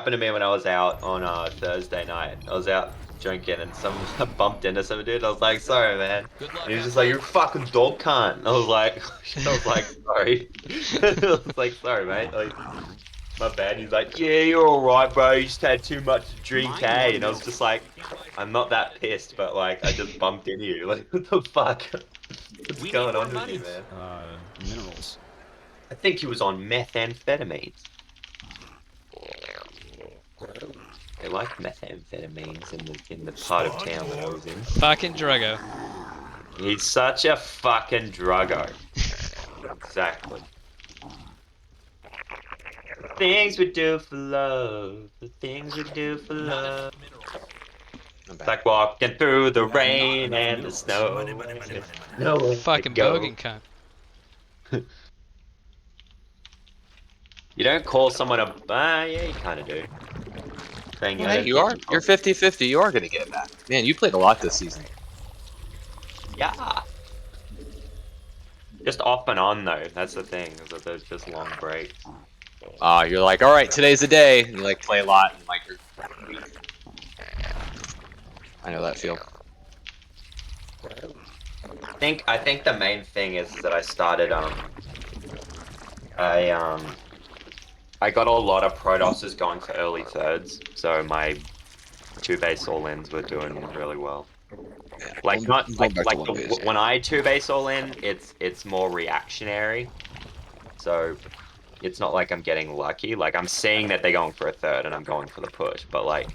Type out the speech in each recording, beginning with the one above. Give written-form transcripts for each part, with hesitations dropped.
happened to me when I was out on Thursday night. I was out drinking and someone bumped into some dude. I was like, sorry, man. And he was just like, you're a fucking dog cunt. And I was like, sorry. I was like, sorry, mate. Like, my bad. He's like, yeah, you're all right, bro. You just had too much to drink, eh? And I was just like, I'm not that pissed, but like, I just bumped into you. Like, what the fuck? What's going on with you, man? Minerals. I think he was on methamphetamines. They like methamphetamines in the part of town that I was in. Fucking druggo. He's such a fucking druggo. Exactly. The things we do for love. The things we do for love. It's like walking through the rain and the snow. No Fucking bogan cunt. You don't call someone a... yeah, you kind of do. Saying Hey, you are. You're 50-50. You are going to get that. Man, you played a lot this season. Yeah. Just off and on, though. That's the thing, is that there's just long breaks. You're like, all right, today's the day. And you like play a lot and like. I know that feel. I think the main thing is that I started I got a lot of Protosses going for early thirds, so my 2-base all-ins were doing really well. Like not like when I 2-base all-in, it's more reactionary. So it's not like I'm getting lucky. Like I'm seeing that they're going for a third and I'm going for the push, but like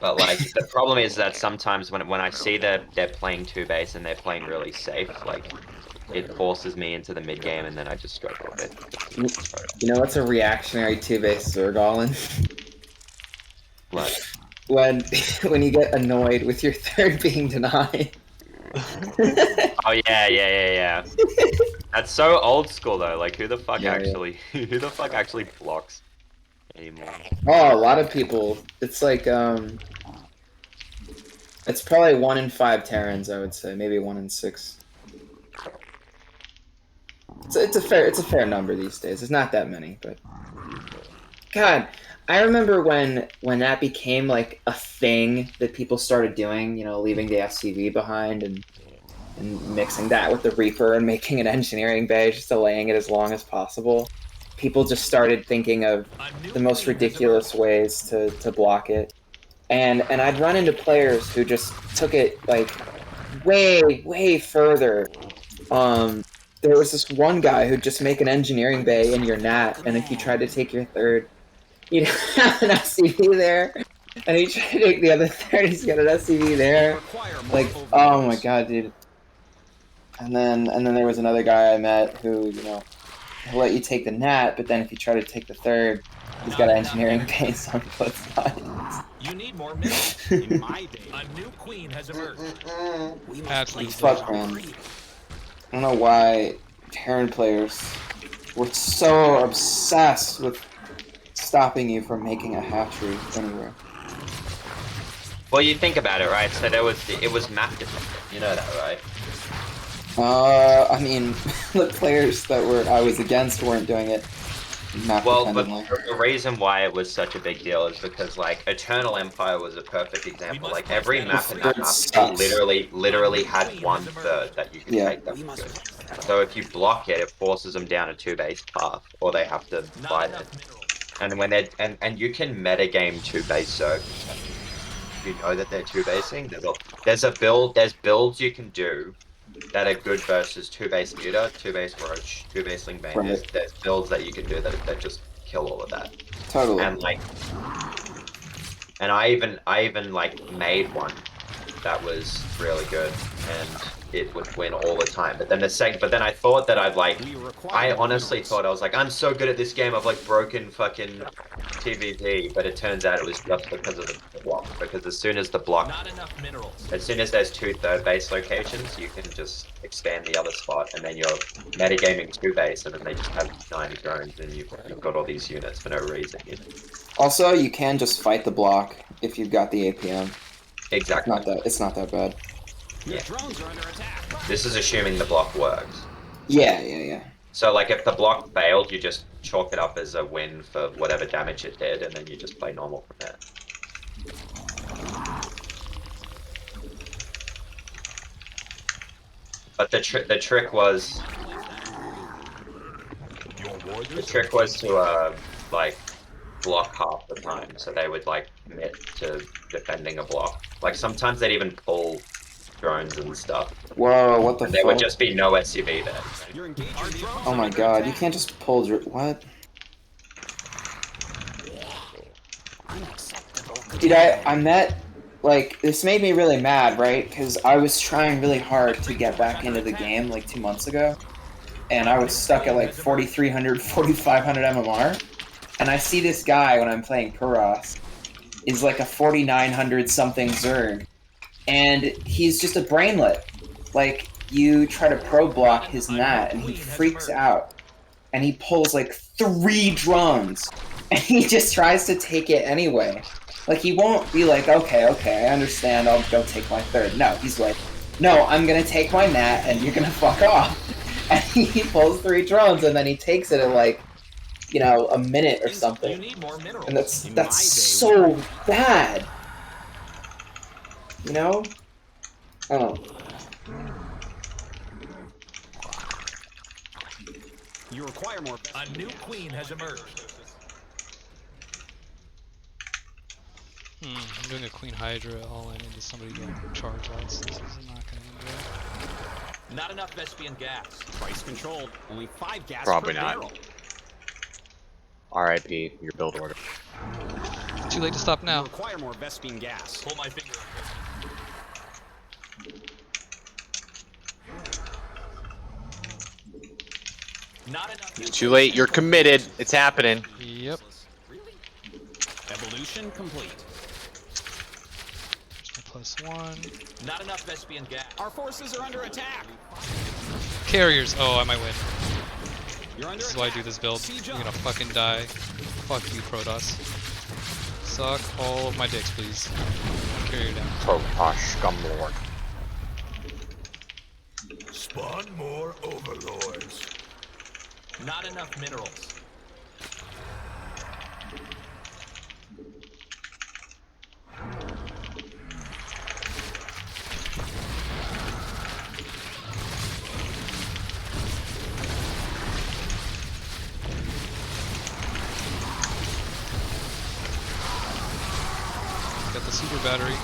the problem is that sometimes when I see that they're playing 2-base and they're playing really safe, like it forces me into the mid game and then I just go for it. You know what's a reactionary 2-base Zerg all-in? What? When you get annoyed with your third being denied. Oh yeah. That's so old school though. Like who the fuck who the fuck actually blocks anymore? Oh, a lot of people. It's like it's probably 1 in 5 Terrans, I would say, maybe 1 in 6. It's a fair number these days. It's not that many, but God, I remember when that became like a thing that people started doing. You know, leaving the SCV behind and mixing that with the Reaper and making an engineering bay, just delaying it as long as possible. People just started thinking of the most ridiculous ways to block it, and I'd run into players who just took it like way further. There was this one guy who'd just make an engineering bay in your nat, and if you tried to take your third, he'd have an SCV there, and he tried to take the other third, he's got an SCV there. Like, oh my god, dude. And then there was another guy I met who, you know, he'll let you take the nat, but then if you try to take the third, he's got an engineering base on both sides. You need more minerals. In my day, a new queen has emerged. Fuck, man. I don't know why Terran players were so obsessed with stopping you from making a hatchery anywhere. Well, you think about it, right? So it was map dependent. You know that, right? I mean, the players that I was against weren't doing it. Well, but the reason why it was such a big deal is because, like, Eternal Empire was a perfect example. Like, every map in that map literally had 1/3 that you could take that was good. So if you block it, it forces them down a 2-base path, or they have to fight it. And when they're and you can metagame 2-base Zerg. You know that they're 2-basing. There's builds you can do that are good versus 2-base Muta, 2-base Roach, 2-base Ling Bane. Right. There's builds that you can do that just kill all of that. Totally. And like, and I even like made one that was really good, and it would win all the time. But then I thought that I honestly thought I was like, I'm so good at this game, I've like broken fucking TVD, but it turns out it was just because of the block. Because as soon as there's 2 3rd-base locations, you can just expand the other spot, and then you're metagaming 2-base, and then they just have 90 drones, and you've got all these units for no reason. Also, you can just fight the block if you've got the APM. Exactly. It's not that bad. Yeah. This is assuming the block works. Yeah. So like if the block failed, you just chalk it up as a win for whatever damage it did, and then you just play normal from there. But the trick was to like block half the time, so they would like commit to defending a block. Like sometimes they'd even pull drones and stuff. Whoa, what the And there fuck? would just be no SUV there. Oh my god, you can't just pull what? Dude, I'm that, like, this made me really mad, right? Because I was trying really hard to get back into the game, like, 2 months ago. And I was stuck at, like, 4,300, 4,500 MMR. And I see this guy when I'm playing Puros is, like, a 4,900 something Zerg. And he's just a brainlet. Like, you try to pro block his nat, and he freaks out. And he pulls, like, 3 drones. And he just tries to take it anyway. Like, he won't be like, okay, I understand, I'll go take my third. No, he's like, no, I'm gonna take my nat, and you're gonna fuck off. And he pulls 3 drones, and then he takes it in, like, you know, a minute or something. And that's so bad. You know? I don't know. You require more. A new queen has emerged. I'm doing a Queen Hydra all in into somebody going charge outs. This is not gonna end well. Not enough Vespian gas. Price controlled. Only 5 gas Probably per not. barrel. RIP, your build order. Too late to stop You now. require more Vespian gas. Pull my finger. Not enough. Too late, you're committed. It's happening. Yep. Really? Evolution complete. There's my +1. Not enough Vespian gas. Our forces are under attack. Carriers. Oh, I might win. You're under This is attack. why I do this build. You're gonna fucking die. Fuck you, Protoss. Suck all of my dicks, please. Carrier down. Protoss scumlord. Spawn more overlords. Not enough minerals. Got the super battery.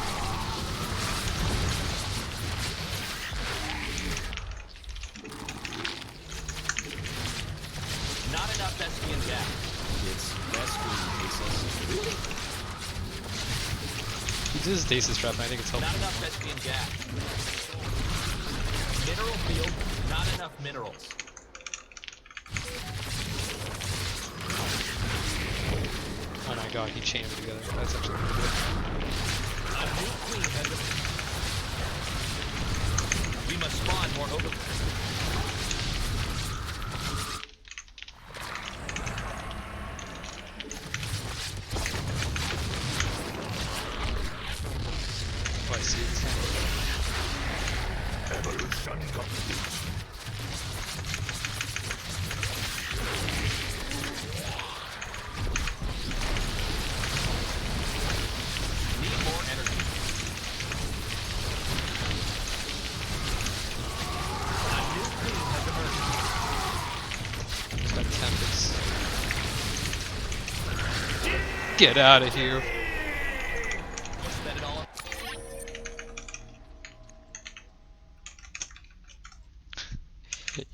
Not enough Vespian gas. It's Vespian basis. Really? He did his Dacis trap, and I think it's helpful. Not enough Vespian gas. Mineral field. Not enough minerals. Oh my god, he chained them together. That's actually pretty good. A new queen has emerged. We must spawn more overlords. Oh, I see this thing. Evolution complete. Need more energy. A new queen has emerged. Got Tempest. Get out of here. Set it all up.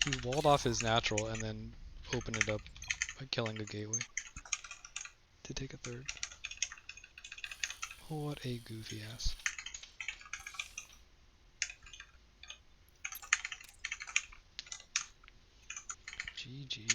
He walled off his natural and then opened it up by killing the gateway to take a third. What a goofy ass. GG.